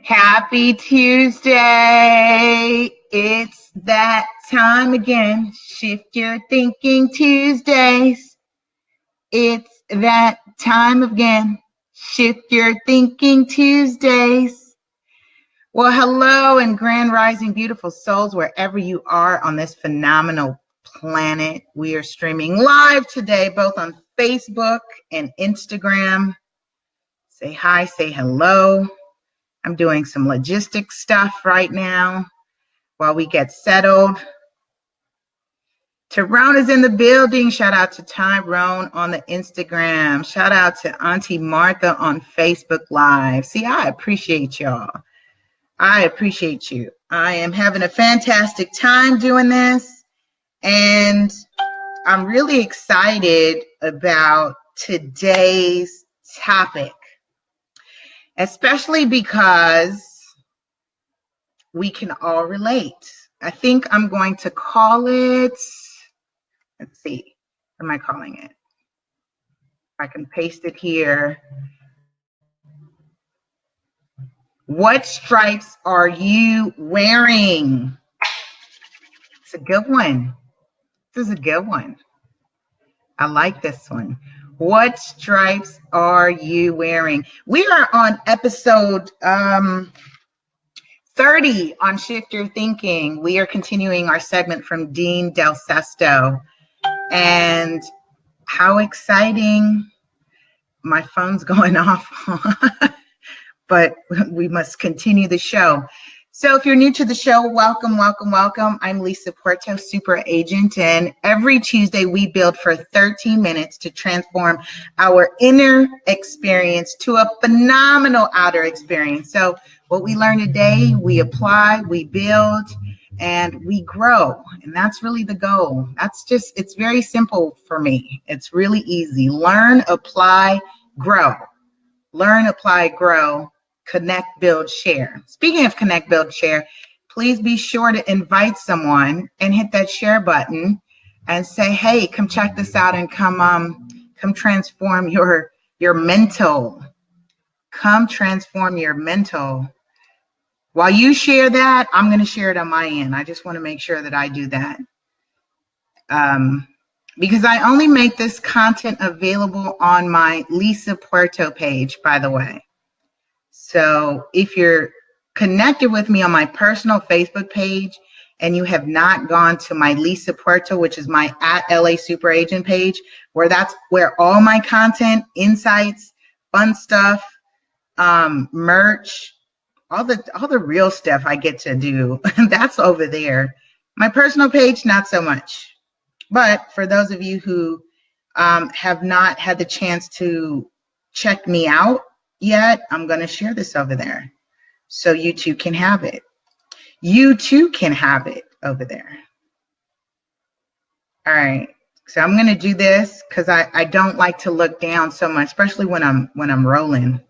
Happy Tuesday. It's that time again. Shift your thinking Tuesdays. It's that time again. Shift your thinking Tuesdays. Well, hello and grand rising, beautiful souls, wherever you are on this phenomenal planet. We are streaming live today, both on Facebook and Instagram. Say hi, say hello. I'm doing some logistics stuff right now while we get settled. Tyrone is in the building. Shout out to Tyrone on the Instagram. Shout out to Auntie Martha on Facebook Live. See, I appreciate y'all. I appreciate you. I am having a fantastic time doing this, and I'm really excited about today's topic, especially because we can all relate. I think I'm going to call it, let's see, what am I calling it? I can paste it here. What stripes are you wearing? It's a good one. This is a good one. I like this one. What stripes are you wearing? We are on episode 30 on Shift Your Thinking. We are continuing our segment from Dean Del Sesto. And how exciting. My phone's going off, but we must continue the show. So if you're new to the show, welcome, welcome, welcome. I'm Lisa Puerto, super agent, and every Tuesday we build for 13 minutes to transform our inner experience to a phenomenal outer experience. So what we learn today, we apply, we build, and we grow. And that's really the goal. It's very simple for me. It's really easy. Learn, apply, grow. Learn, apply, grow. Connect, build, share. Speaking of Connect, build, share, please be sure to invite someone and hit that share button and say, hey, come check this out and come transform your mental. Come transform your mental. While you share that, I'm going to share it on my end. I just want to make sure that I do that. Because I only make this content available on my Lisa Puerto page, by the way. So if you're connected with me on my personal Facebook page and you have not gone to my Lisa Puerto, which is my @LASuperAgent page, that's where all my content, insights, fun stuff, merch, all the real stuff I get to do, that's over there. My personal page, not so much. But for those of you who have not had the chance to check me out yet, I'm going to share this over there so you too can have it. You too can have it over there. All right. So I'm going to do this because I don't like to look down so much, especially when I'm rolling.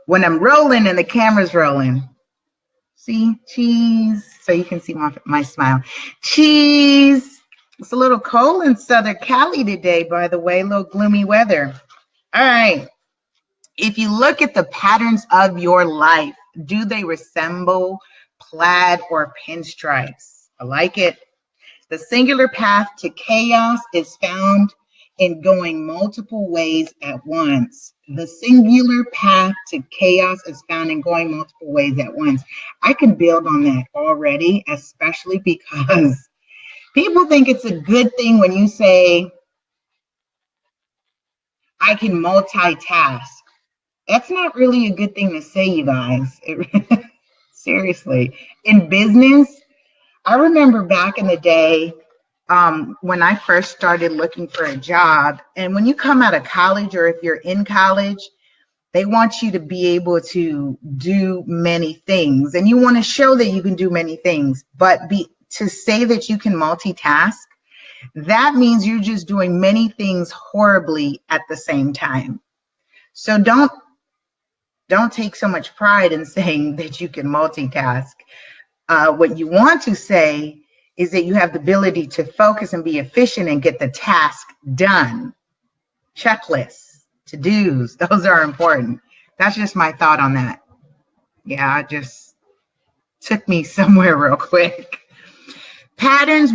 When I'm rolling and the camera's rolling. See, cheese. So you can see my smile. Cheese. It's a little cold in Southern Cali today, by the way, a little gloomy weather. All right. If you look at the patterns of your life, do they resemble plaid or pinstripes? I like it. The singular path to chaos is found in going multiple ways at once. The singular path to chaos is found in going multiple ways at once. I can build on that already, especially because people think it's a good thing when you say, I can multitask. That's not really a good thing to say, you guys. Seriously. In business, I remember back in the day when I first started looking for a job, and when you come out of college or if you're in college, they want you to be able to do many things, and you want to show that you can do many things, but to say that you can multitask, that means you're just doing many things horribly at the same time. So don't take so much pride in saying that you can multitask. What you want to say is that you have the ability to focus and be efficient and get the task done. Checklists, to-dos, those are important. That's just my thought on that. Yeah, it just took me somewhere real quick. Patterns,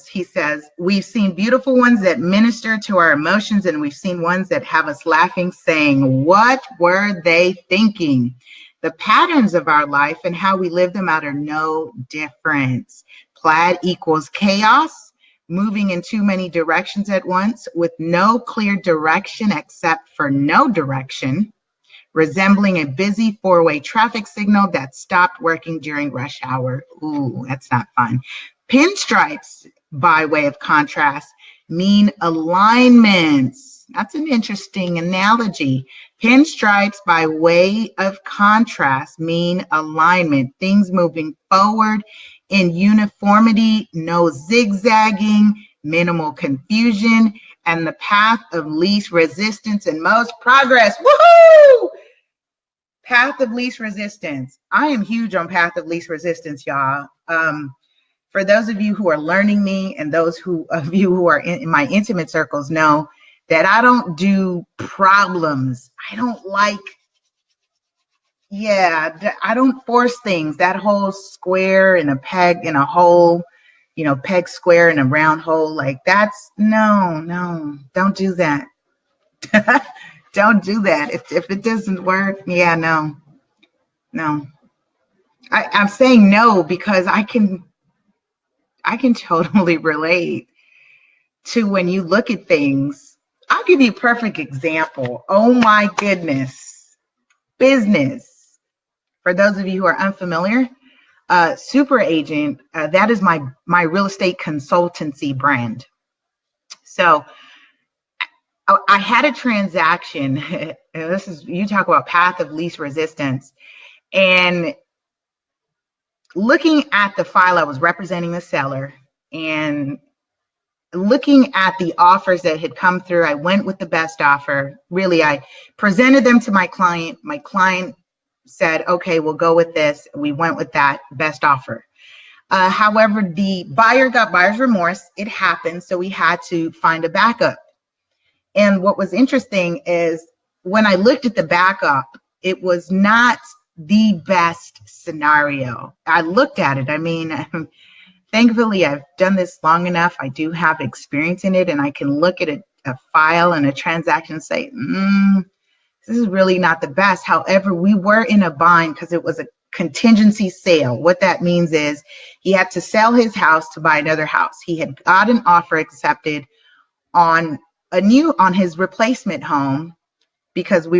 he says. We've seen beautiful ones that minister to our emotions, and we've seen ones that have us laughing, saying, what were they thinking? The patterns of our life and how we live them out are no different. Plaid equals chaos, moving in too many directions at once with no clear direction except for no direction, resembling a busy four-way traffic signal that stopped working during rush hour. Ooh, that's not fun. Pinstripes, by way of contrast, mean alignments. That's an interesting analogy. Pinstripes, by way of contrast, mean alignment. Things moving forward in uniformity, no zigzagging, minimal confusion, and the path of least resistance and most progress. Woohoo! Path of least resistance. I am huge on path of least resistance, y'all. For those of you who are learning me and those of you who are in my intimate circles know that I don't do problems. I don't like, I don't force things. That whole square and a peg in a hole, peg square in a round hole, like that's, no, don't do that. Don't do that. If it doesn't work, no. I'm saying no because I can totally relate to when you look at things. I'll give you a perfect example. Oh my goodness. Business. For those of you who are unfamiliar, Super Agent, that is my real estate consultancy brand. So I had a transaction. You talk about path of least resistance. And looking at the file, I was representing the seller and looking at the offers that had come through. I went with the best offer. Really, I presented them to my client. My client said, okay, we'll go with this. We went with that best offer. However, the buyer got buyer's remorse. It happened. So we had to find a backup. And what was interesting is when I looked at the backup, it was not the best scenario. I looked at it. I mean, thankfully, I've done this long enough. I do have experience in it, and I can look at a file and a transaction and say, this is really not the best. However, we were in a bind because it was a contingency sale. What that means is he had to sell his house to buy another house. He had got an offer accepted on his replacement home, because we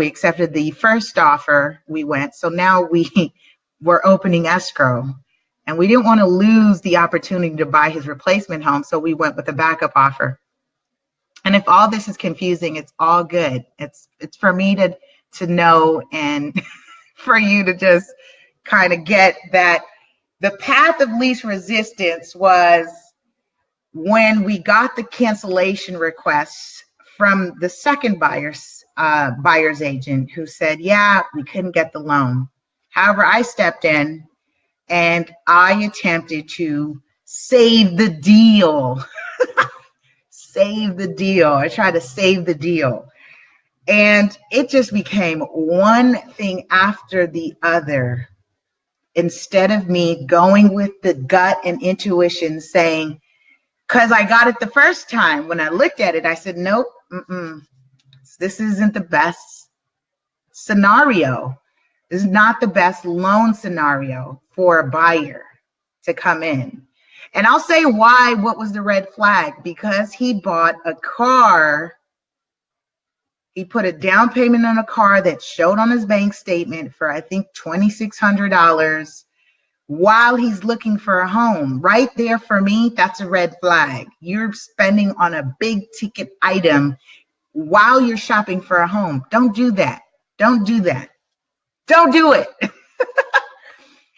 accepted the first offer we went. So now we were opening escrow and we didn't want to lose the opportunity to buy his replacement home. So we went with a backup offer. And if all this is confusing, it's all good. It's for me to know and for you to just kind of get that the path of least resistance was when we got the cancellation requests from the second buyer's agent who said, we couldn't get the loan. However, I stepped in and I attempted to save the deal. I tried to save the deal. And it just became one thing after the other. Instead of me going with the gut and intuition saying, because I got it the first time, when I looked at it, I said, nope, this isn't the best scenario. This is not the best loan scenario for a buyer to come in. And I'll say why, what was the red flag? Because he bought a car. He put a down payment on a car that showed on his bank statement for, I think, $2,600 while he's looking for a home. Right there, for me, that's a red flag. You're spending on a big ticket item while you're shopping for a home. Don't do that. Don't do that. Don't do it.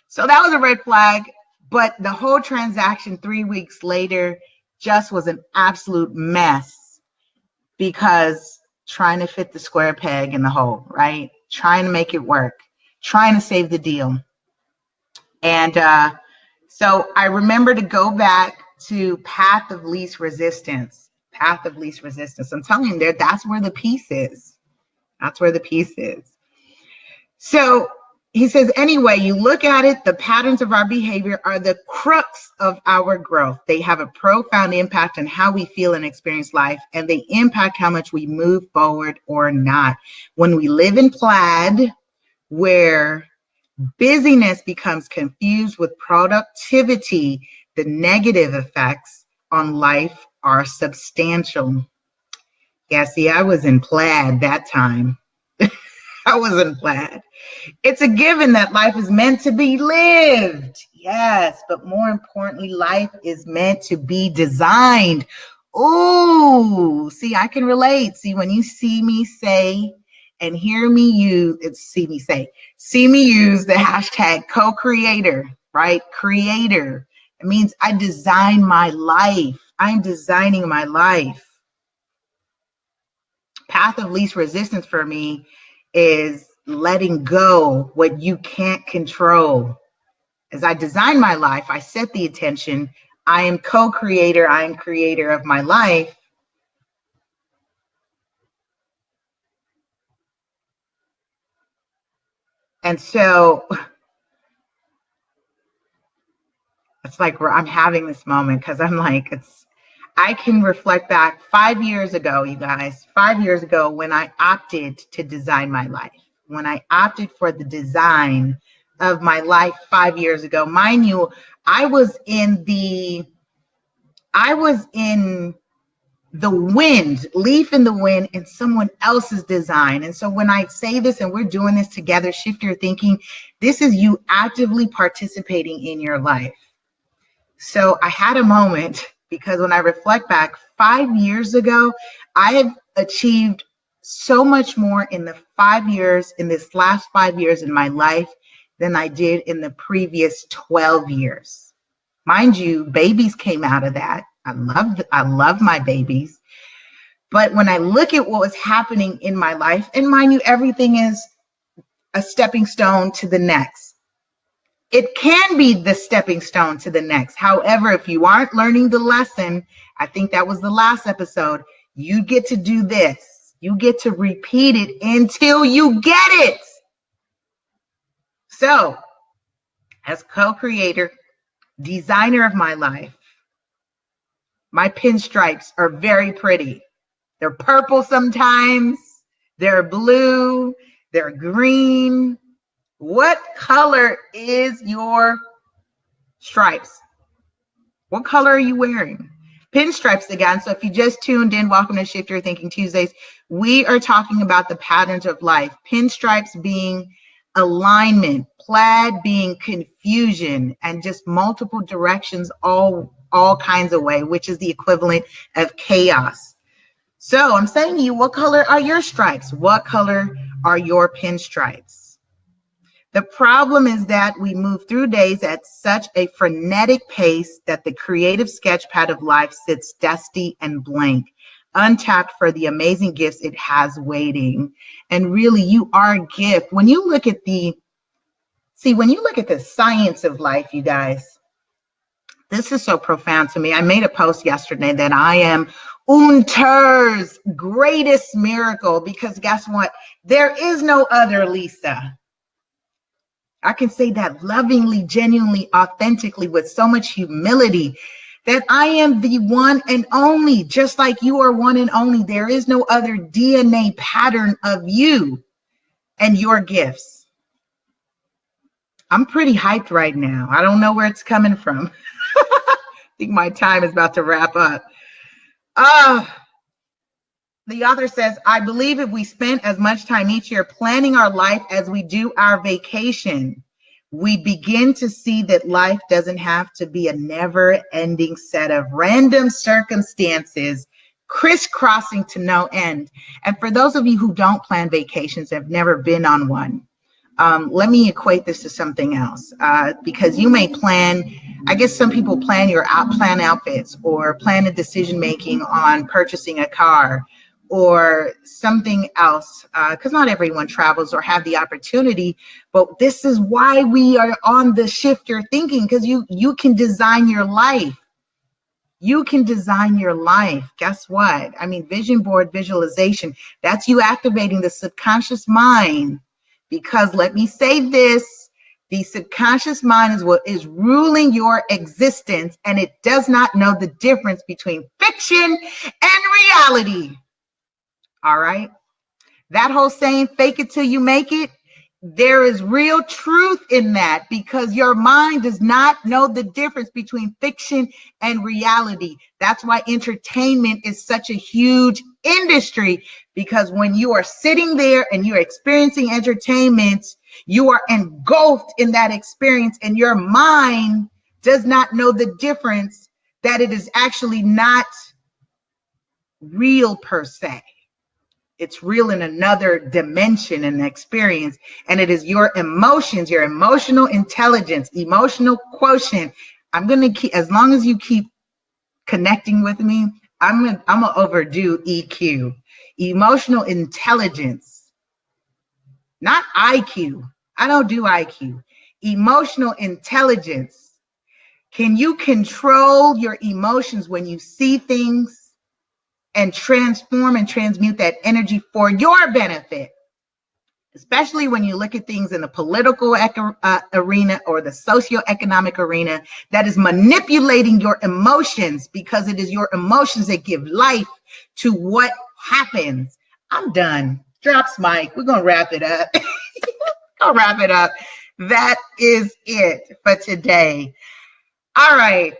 So that was a red flag. But the whole transaction 3 weeks later just was an absolute mess, because trying to fit the square peg in the hole, right? Trying to make it work, trying to save the deal. And so I remember to go back to path of least resistance. Path of least resistance. I'm telling you, that's where the piece is. That's where the piece is. So he says, anyway, you look at it, the patterns of our behavior are the crux of our growth. They have a profound impact on how we feel and experience life, and they impact how much we move forward or not. When we live in plaid, where busyness becomes confused with productivity, the negative effects on life are substantial. Yeah, see, I was in plaid that time. I was in plaid. It's a given that life is meant to be lived. Yes, but more importantly, life is meant to be designed. Ooh, see, I can relate. See, when you see me say and hear me use, see me use the hashtag co-creator, right? Creator. It means I design my life. I'm designing my life. Path of least resistance for me is letting go what you can't control. As I design my life, I set the intention. I am co-creator. I am creator of my life. And so it's like I'm having this moment because I'm like, I can reflect back 5 years ago, you guys, 5 years ago when I opted to design my life, when I opted for the design of my life 5 years ago. Mind you, I was in the wind, leaf in the wind, in someone else's design. And so when I say this and we're doing this together, shift your thinking, this is you actively participating in your life. So I had a moment because when I reflect back 5 years ago, I have achieved so much more in this last 5 years in my life than I did in the previous 12 years. Mind you, babies came out of that. I love my babies. But when I look at what was happening in my life, and mind you, everything is a stepping stone to the next. It can be the stepping stone to the next. However, if you aren't learning the lesson, I think that was the last episode, you get to do this. You get to repeat it until you get it. So, as co-creator, designer of my life, my pinstripes are very pretty. They're purple sometimes, they're blue, they're green. What color is your stripes? What color are you wearing? Pinstripes again. So if you just tuned in, welcome to Shift Your Thinking Tuesdays. We are talking about the patterns of life. Pinstripes being alignment, plaid being confusion, and just multiple directions all kinds of way, which is the equivalent of chaos. So I'm saying to you, what color are your stripes? What color are your pinstripes? The problem is that we move through days at such a frenetic pace that the creative sketchpad of life sits dusty and blank, untapped for the amazing gifts it has waiting. And really, you are a gift. When you look at the science of life, you guys, this is so profound to me. I made a post yesterday that I am Unter's greatest miracle because guess what? There is no other Lisa. I can say that lovingly, genuinely, authentically, with so much humility, that I am the one and only, just like you are one and only. There is no other DNA pattern of you and your gifts. I'm pretty hyped right now. I don't know where it's coming from. I think my time is about to wrap up. The author says, I believe if we spent as much time each year planning our life as we do our vacation, we begin to see that life doesn't have to be a never-ending set of random circumstances crisscrossing to no end. And for those of you who don't plan vacations, have never been on one, let me equate this to something else, because you may plan, I guess some people plan outfits or plan a decision making on purchasing a car or something else, because not everyone travels or have the opportunity. But this is why we are on the Shift Your Thinking, because you can design your life. You can design your life. Guess what? I mean, vision board visualization, that's you activating the subconscious mind Because let me say this, the subconscious mind is what is ruling your existence, and it does not know the difference between fiction and reality. All right? That whole saying, fake it till you make it, there is real truth in that, because your mind does not know the difference between fiction and reality. That's why entertainment is such a huge industry, because when you are sitting there and you're experiencing entertainment, you are engulfed in that experience, and your mind does not know the difference, that it is actually not real per se. It's real in another dimension and experience. And it is your emotions, your emotional intelligence, emotional quotient. I'm going to keep, as long as you keep connecting with me, I'm going to overdo EQ. Emotional intelligence, not IQ. I don't do IQ. Emotional intelligence. Can you control your emotions when you see things and transform and transmute that energy for your benefit? Especially when you look at things in the political arena or the socioeconomic arena, that is manipulating your emotions, because it is your emotions that give life to what happens. I'm done. Drops mic. We're going to wrap it up. That is it for today. All right.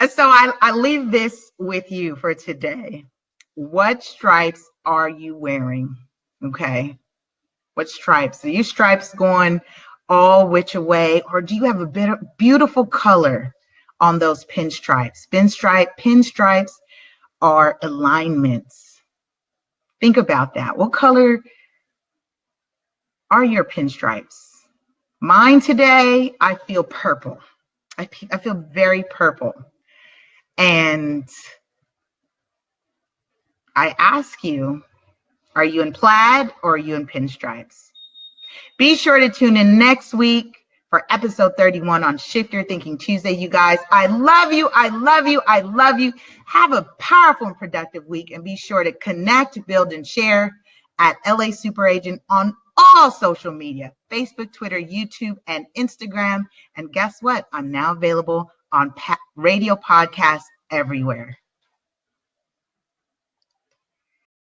So I leave this with you for today. What stripes are you wearing? Okay. What stripes? Are your stripes going all which way, or do you have a beautiful color on those pinstripes? Pinstripes are alignments. Think about that. What color are your pinstripes? Mine today, I feel purple. I feel very purple. And I ask you, are you in plaid or are you in pinstripes? Be sure to tune in next week for episode 31 on Shift Your Thinking Tuesday, you guys. I love you. I love you. I love you. Have a powerful and productive week, and be sure to connect, build, and share at lasuperagent on all social media, Facebook, Twitter, YouTube, and Instagram. And guess what? I'm now available on radio podcasts everywhere.